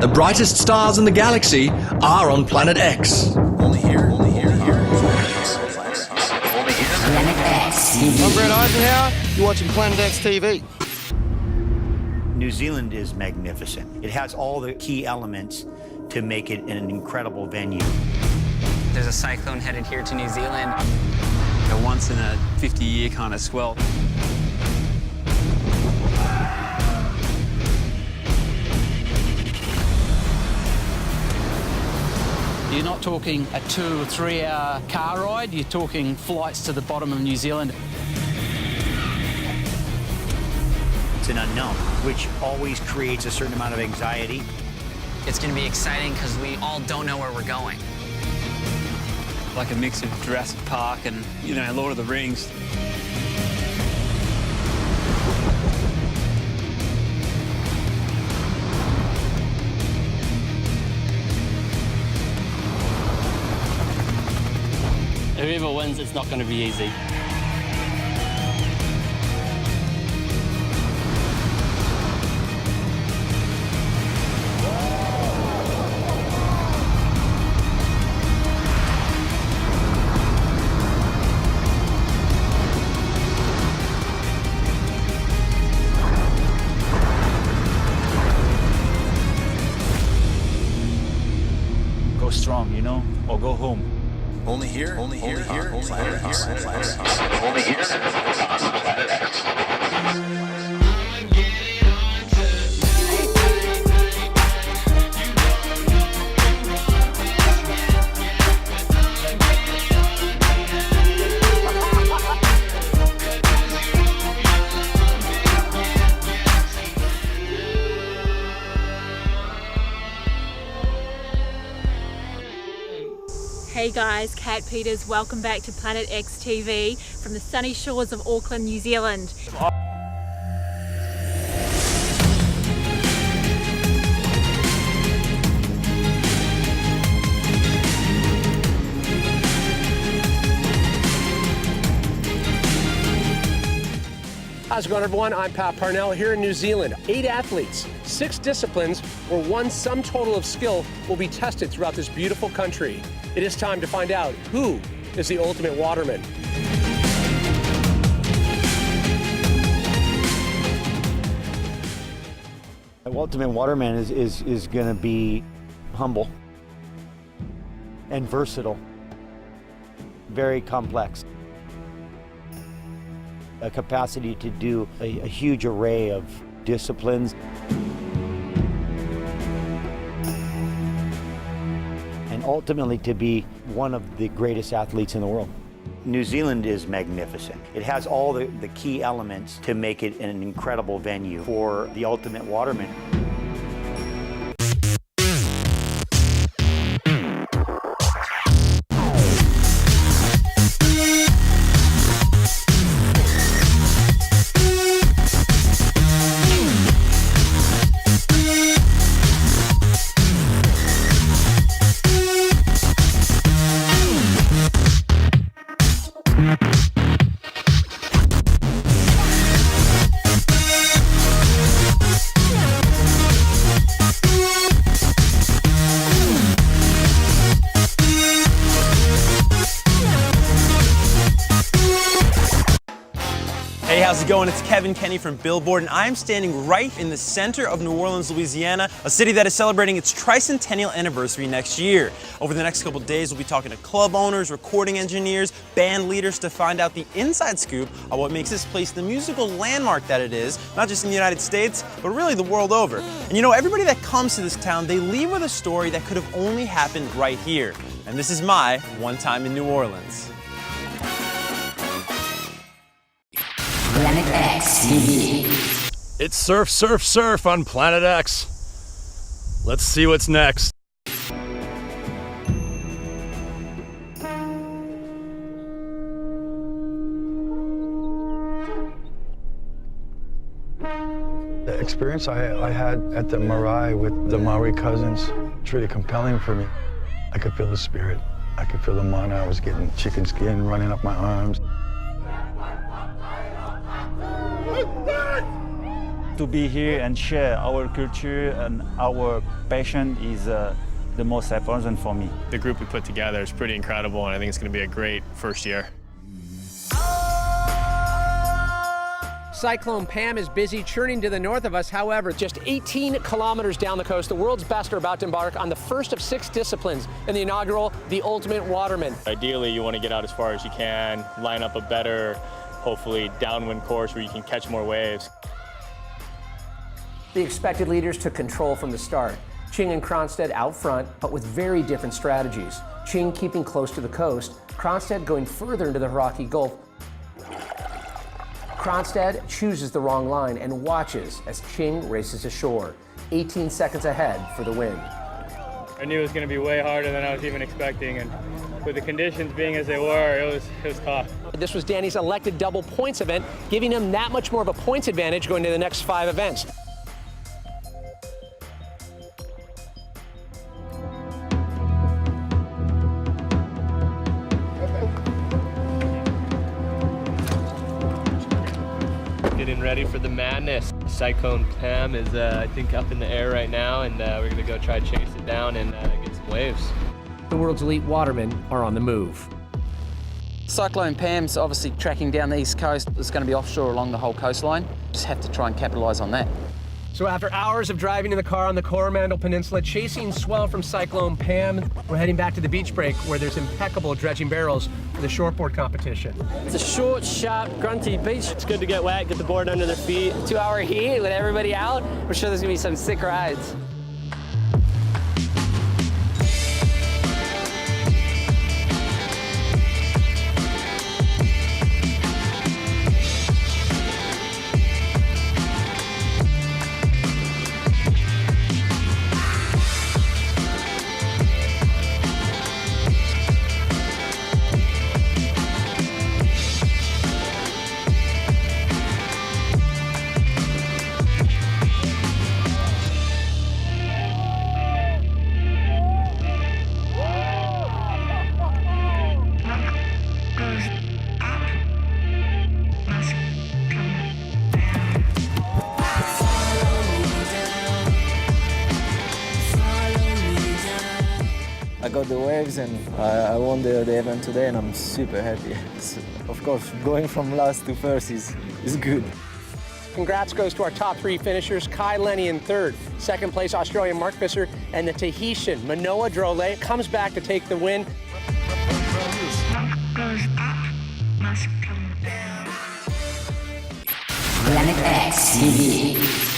The brightest stars in the galaxy are on Planet X. Only here. Planet X TV. I'm Brett Eisenhower. You're watching Planet X TV. New Zealand is magnificent. It has all the key elements to make it an incredible venue. There's a cyclone headed here to New Zealand. A once in a 50-year kind of swell. You're not talking a 2 or 3 hour car ride, you're talking flights to the bottom of New Zealand. It's an unknown, which always creates a certain amount of anxiety. It's going to be exciting because we all don't know where we're going. Like a mix of Jurassic Park and, Lord of the Rings. Whoever wins, it's not going to be easy. Go strong, or go home. Only here. Only here. Hey guys, Kat Peters, welcome back to Planet X TV from the sunny shores of Auckland, New Zealand. How's it going, everyone? I'm Pat Parnell here in New Zealand. 8 athletes, 6 disciplines, where one sum total of skill will be tested throughout this beautiful country. It is time to find out who is the ultimate waterman. The ultimate waterman is going to be humble and versatile, very complex. A capacity to do a huge array of disciplines. And ultimately to be one of the greatest athletes in the world. New Zealand is magnificent. It has all the key elements to make it an incredible venue for the ultimate waterman. Hey, how's it going? It's Kevin Kenny from Billboard, and I'm standing right in the center of New Orleans, Louisiana, a city that is celebrating its tricentennial anniversary next year. Over the next couple days, we'll be talking to club owners, recording engineers, band leaders to find out the inside scoop on what makes this place the musical landmark that it is, not just in the United States, but really the world over. And everybody that comes to this town, they leave with a story that could have only happened right here. And this is my one time in New Orleans. Planet X TV. It's surf, surf, surf on Planet X. Let's see what's next. The experience I had at the Marae with the Maori cousins, it's really compelling for me. I could feel the spirit. I could feel the mana. I was getting chicken skin running up my arms. to be here and share our culture and our passion is the most important for me. The group we put together is pretty incredible, and I think it's going to be a great first year. Cyclone Pam is busy churning to the north of us. However, just 18 kilometers down the coast, the world's best are about to embark on the first of 6 disciplines in the inaugural The Ultimate Waterman. Ideally, you want to get out as far as you can, line up a better, hopefully downwind course where you can catch more waves. The expected leaders took control from the start. Ching and Cronstedt out front, but with very different strategies. Ching keeping close to the coast, Cronstedt going further into the Hauraki Gulf. Cronstedt chooses the wrong line and watches as Ching races ashore, 18 seconds ahead for the win. I knew it was going to be way harder than I was even expecting, and with the conditions being as they were, it was tough. This was Danny's elected double points event, giving him that much more of a points advantage going to the next 5 events. Getting ready for the madness. Cyclone Pam is, I think, up in the air right now, and we're going to go try to chase it down and get some waves. The world's elite watermen are on the move. Cyclone Pam's obviously tracking down the east coast. It's going to be offshore along the whole coastline. Just have to try and capitalise on that. So after hours of driving in the car on the Coromandel Peninsula, chasing swell from Cyclone Pam, we're heading back to the beach break where there's impeccable dredging barrels for the shortboard competition. It's a short, sharp, grunty beach. It's good to get wet, get the board under their feet. 2-hour heat with everybody out. We're sure there's gonna be some sick rides. I got the waves and I won the event today and I'm super happy. So, of course, going from last to first is good. Congrats goes to our top 3 finishers, Kai Lenny in 3rd. 2nd place, Australian Mark Visser, and the Tahitian, Manoa Drole, comes back to take the win. Planet X TV.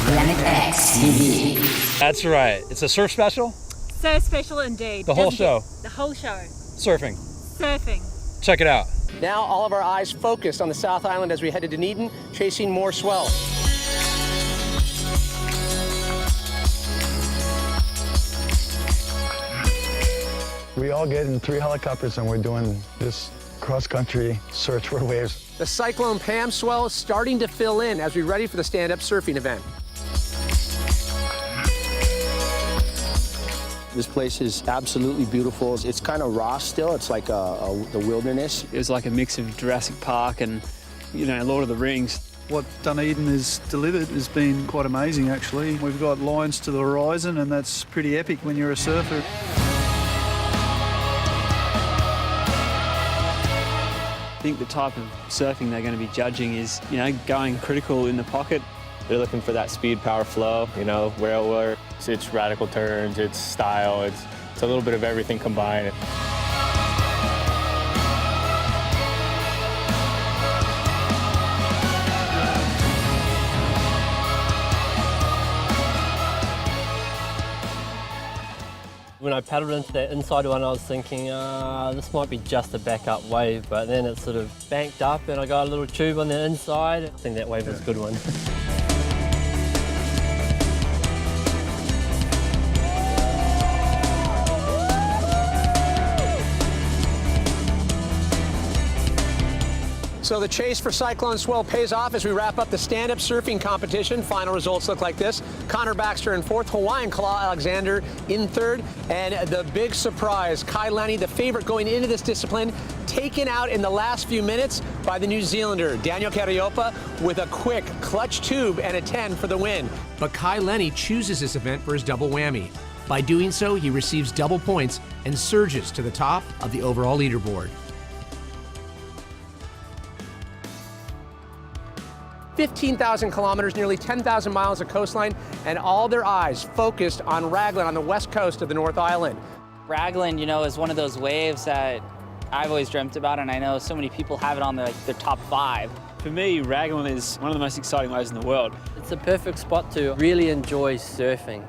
Planet X TV. That's right. It's a surf special? So special indeed. The whole show. The whole show. Surfing. Surfing. Check it out. Now all of our eyes focused on the South Island as we head to Dunedin, chasing more swell. We all get in 3 helicopters and we're doing this cross-country search for waves. The Cyclone Pam swell is starting to fill in as we ready for the stand-up surfing event. This place is absolutely beautiful. It's kind of raw still. It's like the wilderness. It was like a mix of Jurassic Park and, Lord of the Rings. What Dunedin has delivered has been quite amazing, actually. We've got lines to the horizon, and that's pretty epic when you're a surfer. I think the type of surfing they're going to be judging is, going critical in the pocket, They're looking for that speed, power, flow, you know, where it's radical turns, it's style, it's a little bit of everything combined. When I paddled into that inside one, I was thinking, this might be just a backup wave, but then it sort of banked up and I got a little tube on the inside. I think that wave was a good one. So the chase for Cyclone Swell pays off as we wrap up the stand-up surfing competition. Final results look like this. Connor Baxter in fourth, Hawaiian Kala Alexander in third, and the big surprise, Kai Lenny, the favorite going into this discipline, taken out in the last few minutes by the New Zealander, Daniel Cariopa, with a quick clutch tube and a 10 for the win. But Kai Lenny chooses this event for his double whammy. By doing so, he receives double points and surges to the top of the overall leaderboard. 15,000 kilometers, nearly 10,000 miles of coastline, and all their eyes focused on Raglan on the west coast of the North Island. Raglan, you know, is one of those waves that I've always dreamt about, and I know so many people have it on their top 5. For me, Raglan is one of the most exciting waves in the world. It's a perfect spot to really enjoy surfing.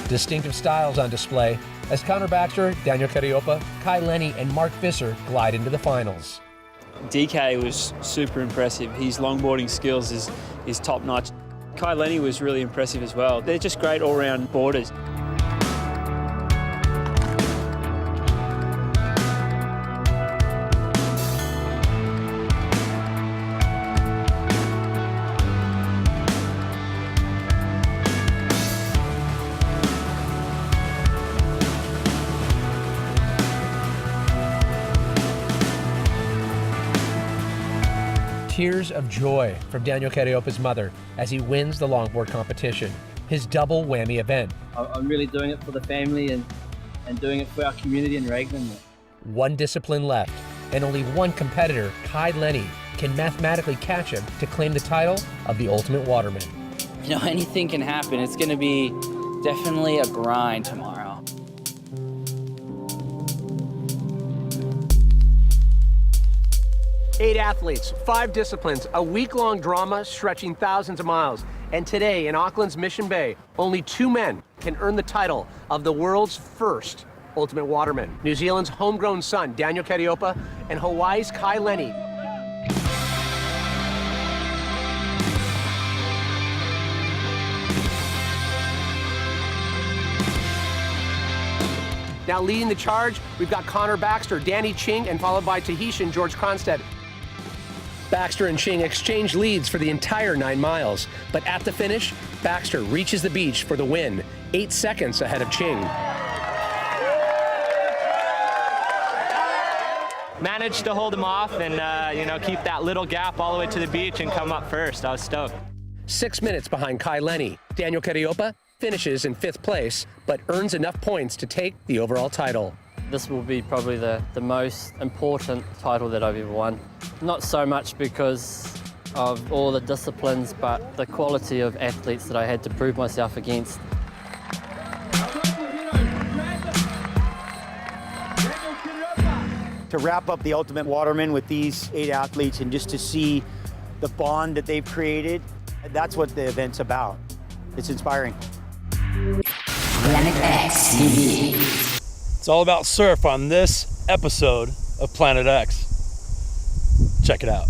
Distinctive styles on display as Connor Baxter, Daniel Cariopa, Kai Lenny, and Mark Visser glide into the finals. DK was super impressive. His longboarding skills is top-notch. Kai Lenny was really impressive as well. They're just great all-round boarders. Tears of joy from Daniel Cariopa's mother as he wins the longboard competition, his double whammy event. I'm really doing it for the family and doing it for our community in Raglan. One discipline left, and only one competitor, Kai Lenny, can mathematically catch him to claim the title of the Ultimate Waterman. You know, anything can happen. It's going to be definitely a grind tomorrow. 8 athletes, 5 disciplines, a week-long drama stretching thousands of miles. And today in Auckland's Mission Bay, only 2 men can earn the title of the world's first Ultimate Waterman. New Zealand's homegrown son, Daniel Cariopa, and Hawaii's Kai Lenny. Now leading the charge, we've got Connor Baxter, Danny Ching, and followed by Tahitian George Cronstead. Baxter and Ching exchange leads for the entire 9 miles, but at the finish, Baxter reaches the beach for the win, 8 seconds ahead of Ching. Managed to hold him off and, keep that little gap all the way to the beach and come up first. I was stoked. 6 minutes behind Kai Lenny. Daniel Cariopa finishes in 5th place, but earns enough points to take the overall title. This will be probably the most important title that I've ever won. Not so much because of all the disciplines, but the quality of athletes that I had to prove myself against. To wrap up the Ultimate Waterman with these 8 athletes and just to see the bond that they've created, that's what the event's about. It's inspiring. Planet X TV. It's all about surf on this episode of Planet X. Check it out.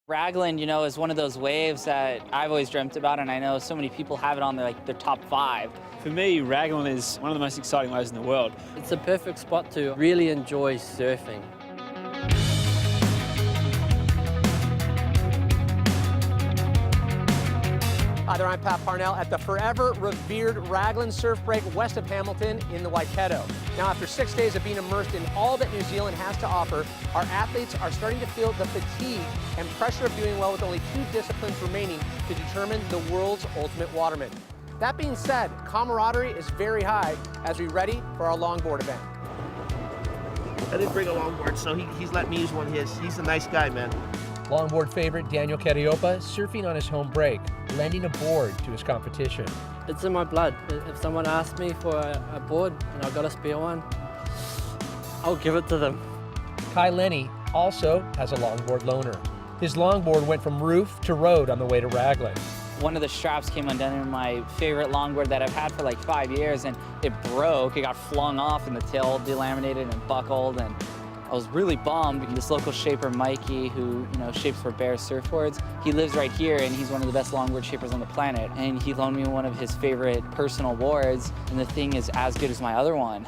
Raglan, you know, is one of those waves that I've always dreamt about, and I know so many people have it on their top 5. For me, Raglan is one of the most exciting waves in the world. It's a perfect spot to really enjoy surfing. there, I'm Pat Parnell at the forever revered Raglan Surf Break west of Hamilton in the Waikato. Now, after 6 days of being immersed in all that New Zealand has to offer, our athletes are starting to feel the fatigue and pressure of doing well with only 2 disciplines remaining to determine the world's ultimate waterman. That being said, camaraderie is very high as we ready for our longboard event. I didn't bring a longboard, so he's let me use one of his. He's a nice guy, man. Longboard favorite Daniel Cariopa surfing on his home break, lending a board to his competition. It's in my blood. If someone asks me for a board and I've got a spare one, I'll give it to them. Kai Lenny also has a longboard loaner. His longboard went from roof to road on the way to Raglan. One of the straps came undone in my favorite longboard that I've had for like 5 years, and it broke. It got flung off and the tail delaminated and buckled, and I was really bummed. This local shaper, Mikey, who shapes for Bear surfboards, he lives right here and he's one of the best longboard shapers on the planet. And he loaned me one of his favorite personal boards, and the thing is as good as my other one.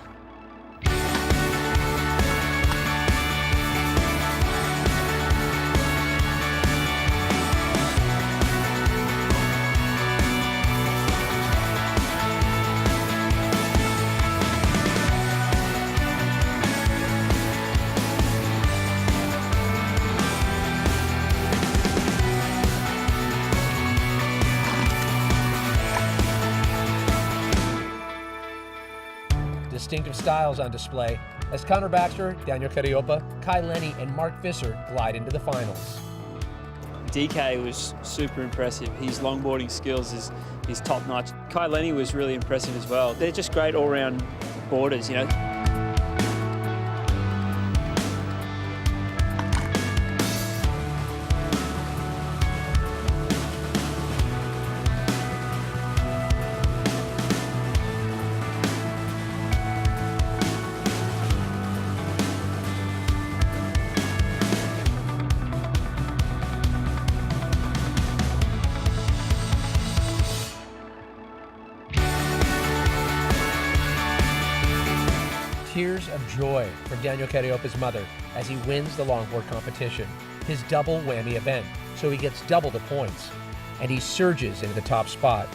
Distinctive styles on display as Connor Baxter, Daniel Cariopa, Kai Lenny, and Mark Visser glide into the finals. DK was super impressive. His longboarding skills is top notch. Kai Lenny was really impressive as well. They're just great all-round boarders, Tears of joy from Daniel Cariopa's mother as he wins the longboard competition, his double whammy event, so he gets double the points, and he surges into the top spot.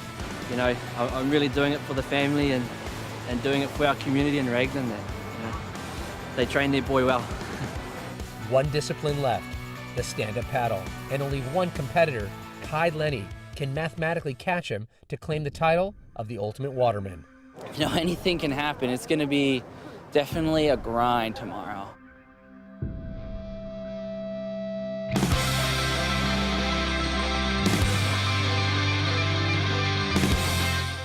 I'm really doing it for the family and doing it for our community in Raglan. They train their boy well. One discipline left, the stand-up paddle, and only one competitor, Kai Lenny, can mathematically catch him to claim the title of the ultimate waterman. Anything can happen. It's going to be definitely a grind tomorrow.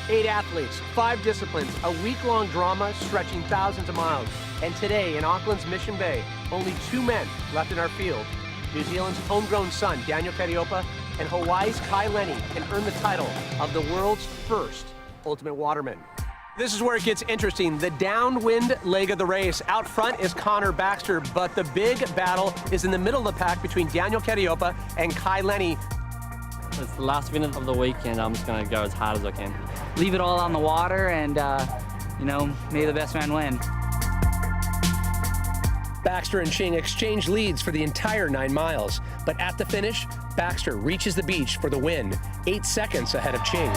Eight athletes, 5 disciplines, a week-long drama stretching thousands of miles. And today in Auckland's Mission Bay, only 2 men left in our field. New Zealand's homegrown son, Daniel Cariopa, and Hawaii's Kai Lenny can earn the title of the world's first ultimate waterman. This is where it gets interesting. The downwind leg of the race. Out front is Connor Baxter, but the big battle is in the middle of the pack between Daniel Cariopa and Kai Lenny. It's the last minute of the weekend. I'm just going to go as hard as I can. Leave it all on the water and, may the best man win. Baxter and Ching exchange leads for the entire 9 miles, but at the finish, Baxter reaches the beach for the win, 8 seconds ahead of Ching.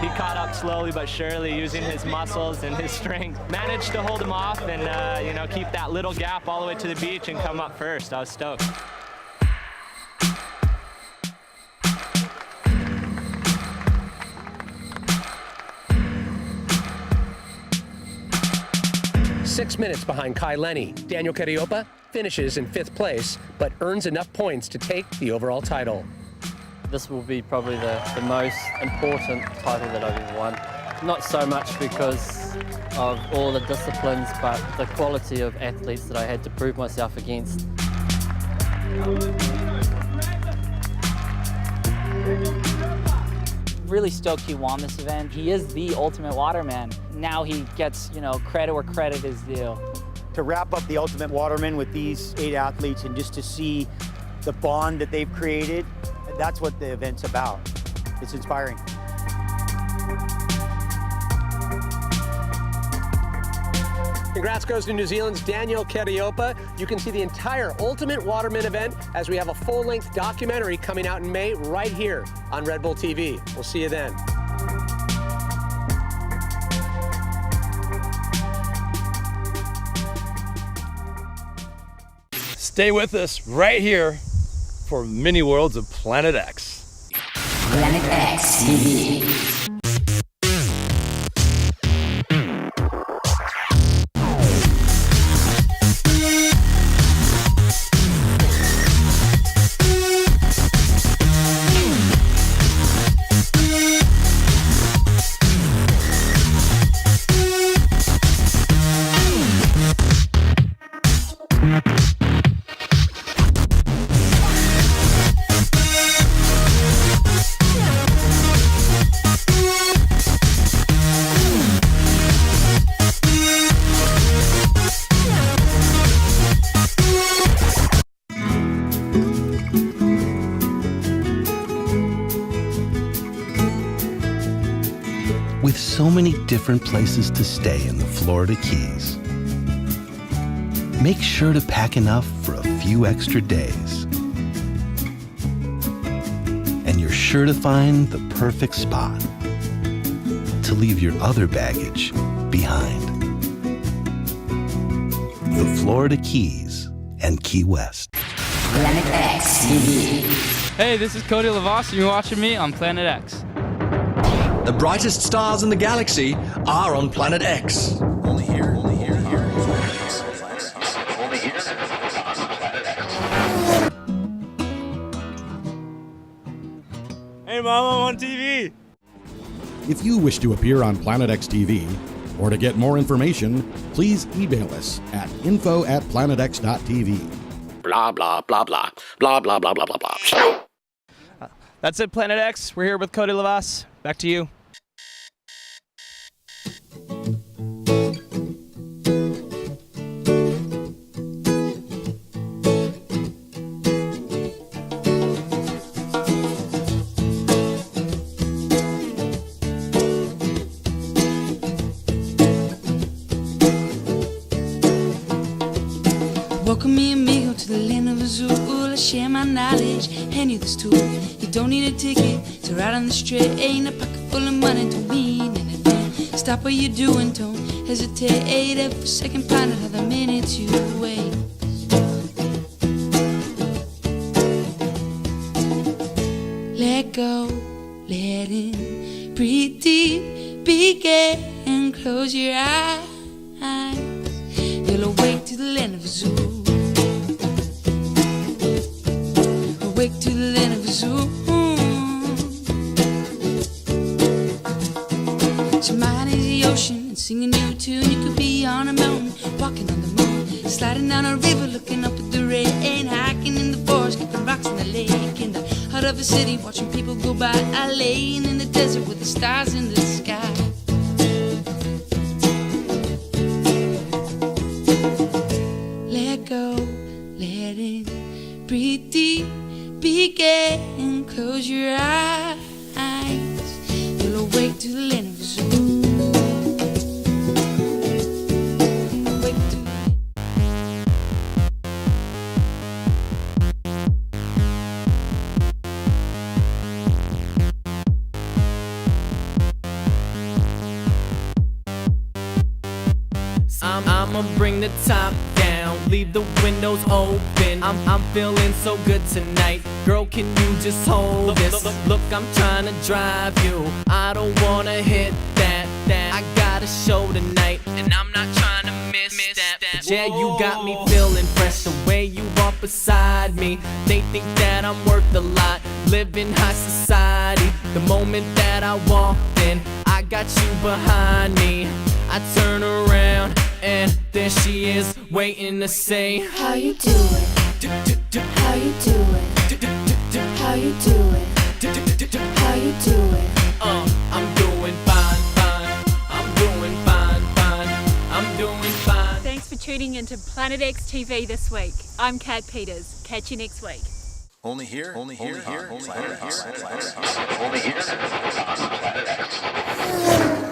He caught up slowly but surely, using his muscles and his strength. Managed to hold him off and, keep that little gap all the way to the beach and come up first. I was stoked. Six minutes behind Kai Lenny, Daniel Cariopa finishes in 5th place, but earns enough points to take the overall title. This will be probably the most important title that I've ever won. Not so much because of all the disciplines, but the quality of athletes that I had to prove myself against. Really stoked he won this event. He is the ultimate waterman. Now he gets, credit where credit is due. To wrap up the ultimate waterman with these 8 athletes and just to see the bond that they've created, that's what the event's about. It's inspiring. Congrats goes to New Zealand's Daniel Keriopa. You can see the entire Ultimate Waterman event as we have a full-length documentary coming out in May right here on Red Bull TV. We'll see you then. Stay with us right here for Mini Worlds of Planet X. Planet X TV. With so many different places to stay in the Florida Keys, make sure to pack enough for a few extra days. And you're sure to find the perfect spot to leave your other baggage behind. The Florida Keys and Key West. Planet X TV. Hey, this is Cody Lavas, and you're watching me on Planet X. The brightest stars in the galaxy are on Planet X. Only here, only here, here. Only here on Planet X. Hey, Mom, I'm on TV. If you wish to appear on Planet X TV or to get more information, please email us at info@planetx.tv. Blah, blah, blah, blah. Blah, blah, blah, blah, blah, blah. That's it, Planet X. We're here with Cody Lavas. Back to you. Welcome me, amigo, to the land of Azul. I share my knowledge, hand you this tool. You don't need a ticket to ride on the train. A pocket full of money don't mean anything. Stop what you're doing, don't hesitate. Every second pound, another minute you wait. Let go, let in, breathe deep, begin, close your eyes. You'll awake to the land of Azul. Awake to the land of Azul. So mine is the ocean and singing you a tune. You could be on a mountain, walking on the moon, sliding down a river, looking up at the rain, hiking in the forest, kicking rocks in the lake, in the heart of a city, watching people go by. I laying in the desert with the stars in the sky. Let go, let in, breathe deep, begin, close your eyes. You'll awake to the land of Azul. I'ma bring the top down, leave the windows open. I'm feeling so good tonight. Girl, can you just hold this? Look, I'm trying to drive you. I don't wanna hit that. I got a show tonight, and I'm not trying to miss that. But yeah, you got me feeling fresh. The way you walk beside me, they think that I'm worth a lot. Living high society. The moment that I walk in, I got you behind me. I turn around and there she is waiting to say, How you do it? How you do it? How you do it? How you do it? I'm doing fine, fine. I'm doing fine, fine. I'm doing fine. Thanks for tuning into Planet X TV this week. I'm Kat Peters. Catch you next week. Only here, only here, only here, only here, only here, only here on Planet X.